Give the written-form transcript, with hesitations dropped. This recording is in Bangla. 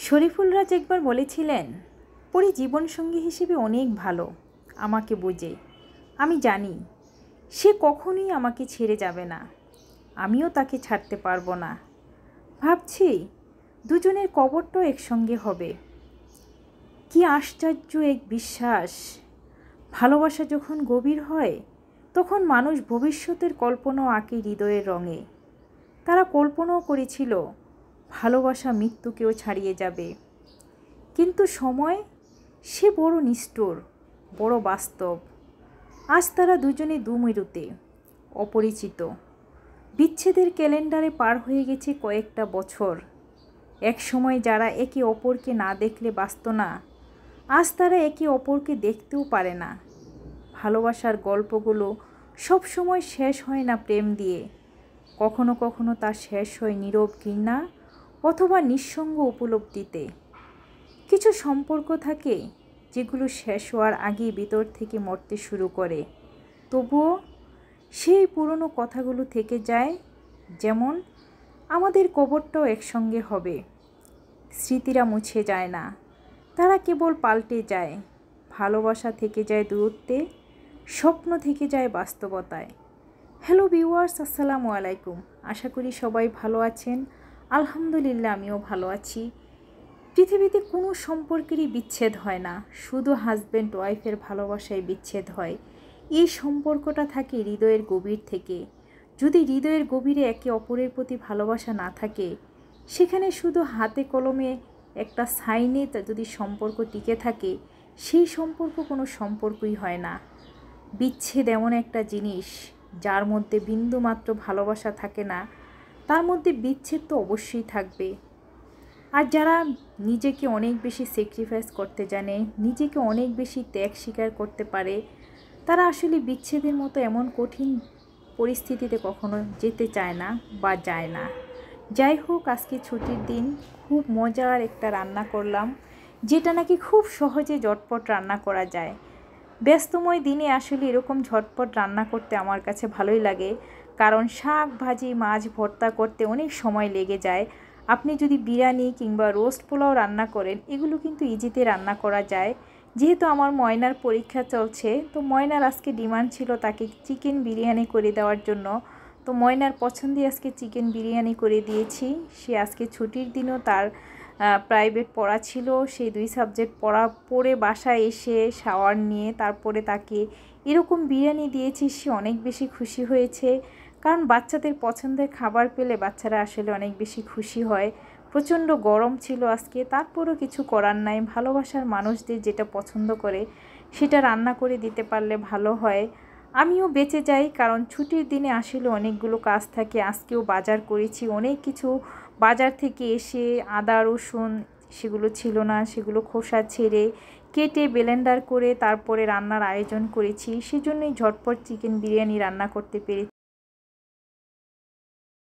শরীফুল রাজ একবার বলেছিলেন, পরি জীবনসঙ্গী হিসেবে অনেক ভালো, আমাকে বোঝে। আমি জানি সে কখনোই আমাকে ছেড়ে যাবে না, আমিও তাকে ছাড়তে পারবো না। ভাবছি দুজনের কবরটাও একসঙ্গে হবে। কি আশ্চর্য এক বিশ্বাস! ভালোবাসা যখন গভীর হয় তখন মানুষ ভবিষ্যতের কল্পনাও আঁকে হৃদয়ের রঙে। তারা কল্পনাও করেছিল ভালোবাসা মৃত্যুকেও ছাড়িয়ে যাবে, কিন্তু সময় সে বড় নিষ্ঠুর, বড় বাস্তব। আজ তারা দুজনে দুমেরুতে, অপরিচিত। বিচ্ছেদের ক্যালেন্ডারে পার হয়ে গেছে কয়েকটা বছর। এক সময় যারা একে অপরকে না দেখলে বাঁচত না, আজ তারা একে অপরকে দেখতেও পারে না। ভালোবাসার গল্পগুলো সব সময় শেষ হয় না প্রেম দিয়ে, কখনো কখনো তা শেষ হয় নীরব ঘৃণা অথবা নিঃসঙ্গ উপলব্ধিতে। কিছু সম্পর্ক থাকে যেগুলো শেষ হওয়ার আগেই ভিতর থেকে মরতে শুরু করে, তবুও সেই পুরনো কথাগুলো থেকে যায়। যেমন, আমাদের কবরটাও একসঙ্গে হবে। স্মৃতিরা মুছে যায় না, তারা কেবল পাল্টে যায়। ভালোবাসা থেকে যায় দূরত্বে, স্বপ্ন থেকে যায় বাস্তবতায়। হ্যালো ভিউয়ার্স, আসসালামু আলাইকুম। আশা করি সবাই ভালো আছেন। আলহামদুলিল্লাহ, আমিও ভালো আছি। পৃথিবীতে কোনো সম্পর্কেরই বিচ্ছেদ হয় না, শুধু হাজব্যান্ড ওয়াইফের ভালোবাসায় বিচ্ছেদ হয়। এই সম্পর্কটা থাকে হৃদয়ের গভীর থেকে। যদি হৃদয়ের গভীরে একে অপরের প্রতি ভালোবাসা না থাকে, সেখানে শুধু হাতে কলমে একটা সাইনে যদি সম্পর্ক টিকে থাকে, সেই সম্পর্ক কোনো সম্পর্কই হয় না। বিচ্ছেদ এমন একটা জিনিস যার মধ্যে বিন্দুমাত্র ভালোবাসা থাকে না, তার মধ্যে বিচ্ছেদ তো অবশ্যই থাকবে। আর যারা নিজেকে অনেক বেশি স্যাক্রিফাইস করতে জানে, নিজেকে অনেক বেশি ত্যাগ স্বীকার করতে পারে, তারা আসলে বিচ্ছেদের মতো এমন কঠিন পরিস্থিতিতে কখনো যেতে চায় না বা যায় না। যাই হোক, আজকে ছুটির দিন, খুব মজার একটা রান্না করলাম, যেটা নাকি খুব সহজে ঝটপট রান্না করা যায়। ব্যস্তময় দিনে আসলে এরকম ঝটপট রান্না করতে আমার কাছে ভালোই লাগে, কারণ শাক ভাজি মাছ ভর্তা করতে অনেক সময় লেগে যায়। আপনি যদি বিরিয়ানি কিংবা রোস্ট পোলাও রান্না করেন, এগুলো কিন্তু ইজিতে রান্না করা যায়। যেহেতু আমার ময়নার পরীক্ষা চলছে, তো ময়নার আজকে ডিমান্ড ছিল তাকে চিকেন বিরিয়ানি করে দেওয়ার জন্য। তো ময়নার পছন্দে আজকে চিকেন বিরিয়ানি করে দিয়েছি। সে আজকে ছুটির দিনও তার প্রাইভেট পড়া ছিল, সেই 2 সাবজেক্ট পড়ে বাসায় এসে শাওয়ার নিয়ে তারপরে তাকে এরকম বিরিয়ানি দিয়েছি। সে অনেক বেশি খুশি হয়েছে, কারণ বাচ্চাদের পছন্দের খাবার পেলে বাচ্চারা আসলে অনেক বেশি খুশি হয়। প্রচণ্ড গরম ছিল আজকে, তারপরও কিছু করার নাই। ভালোবাসার মানুষদের যেটা পছন্দ করে সেটা রান্না করে দিতে পারলে ভালো হয়। আমিও বেঁচে যাই, কারণ ছুটির দিনে আসলে অনেকগুলো কাজ থাকে। আজকেও বাজার করেছি অনেক কিছু, বাজার থেকে এসে আদা রসুন সেগুলো ছিল না, সেগুলো খোসা ছেড়ে কেটে ব্লেন্ডার করে তারপরে রান্নার আয়োজন করেছি। সেজন্যই ঝটপট চিকেন বিরিয়ানি রান্না করতে পেরেছি।